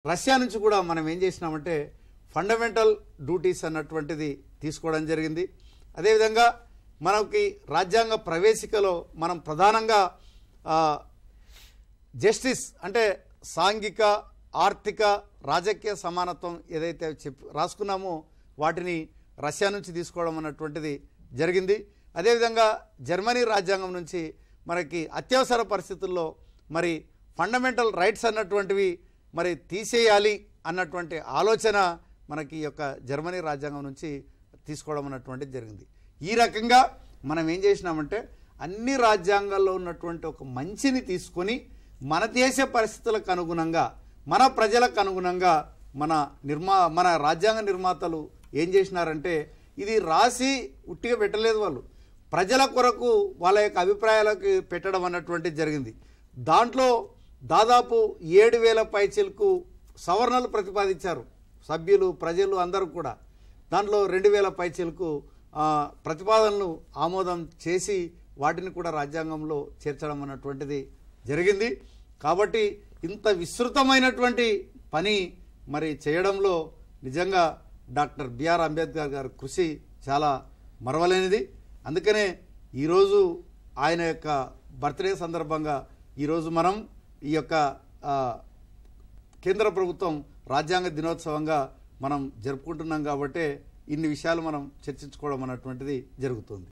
Russia నుంచి కూడా మనం ఏం చేసినామంటే ఫండమెంటల్ డ్యూటీస్ అన్నటువంటిది తీసుకోవడం జరిగింది. అదేవిధంగా మనకి రాజ్యాంగ ప్రవేశికలో మనం ప్రధానంగా జస్టిస్ అంటే సాంఘిక ఆర్థిక రాజకీయ సమానత్వం ఏదైతే రాసుకున్నామో వాటిని రష్యా నుంచి తీసుకోవడం అన్నటువంటిది జరిగింది. అదేవిధంగా జర్మనీ రాజ్యాంగం నుంచి మనకి అత్యవసర పరిస్థితుల్లో మరి ఫండమెంటల్ రైట్స్ అన్నటువంటివి మరి తీసేయాలి అన్నటువంటి ఆలోచన మనకి ఈ యొక్క జర్మనీ రాజ్యాంగం నుంచి తీసుకోవడం అన్నటువంటిది జరిగింది. ఈ రకంగా మనం ఏం చేసినామంటే అన్ని రాజ్యాంగాల్లో ఉన్నటువంటి ఒక మంచిని తీసుకొని మన దేశ పరిస్థితులకు అనుగుణంగా మన ప్రజలకు అనుగుణంగా మన రాజ్యాంగ నిర్మాతలు ఏం చేసినారంటే ఇది రాసి ఉట్టిగా పెట్టలేదు, వాళ్ళు ప్రజల కొరకు వాళ్ళ యొక్క అభిప్రాయాలకు పెట్టడం అన్నటువంటిది జరిగింది. దాంట్లో దాదాపు 7,000 పైచిలకు సవరణలు ప్రతిపాదించారు సభ్యులు ప్రజలు అందరూ కూడా. దాంట్లో 2,000 పైచిలకు ప్రతిపాదనలు ఆమోదం చేసి వాటిని కూడా రాజ్యాంగంలో చేర్చడం అన్నటువంటిది జరిగింది. కాబట్టి ఇంత విస్తృతమైనటువంటి పని మరి చేయడంలో నిజంగా డాక్టర్ బిఆర్ అంబేద్కర్ గారి కృషి చాలా మరవలేనిది. అందుకనే ఈరోజు ఆయన యొక్క బర్త్డే సందర్భంగా ఈరోజు మనం ఈ యొక్క కేంద్ర ప్రభుత్వం రాజ్యాంగ దినోత్సవంగా మనం జరుపుకుంటున్నాం. కాబట్టి ఇన్ని విషయాలు మనం చర్చించుకోవడం అన్నటువంటిది జరుగుతుంది.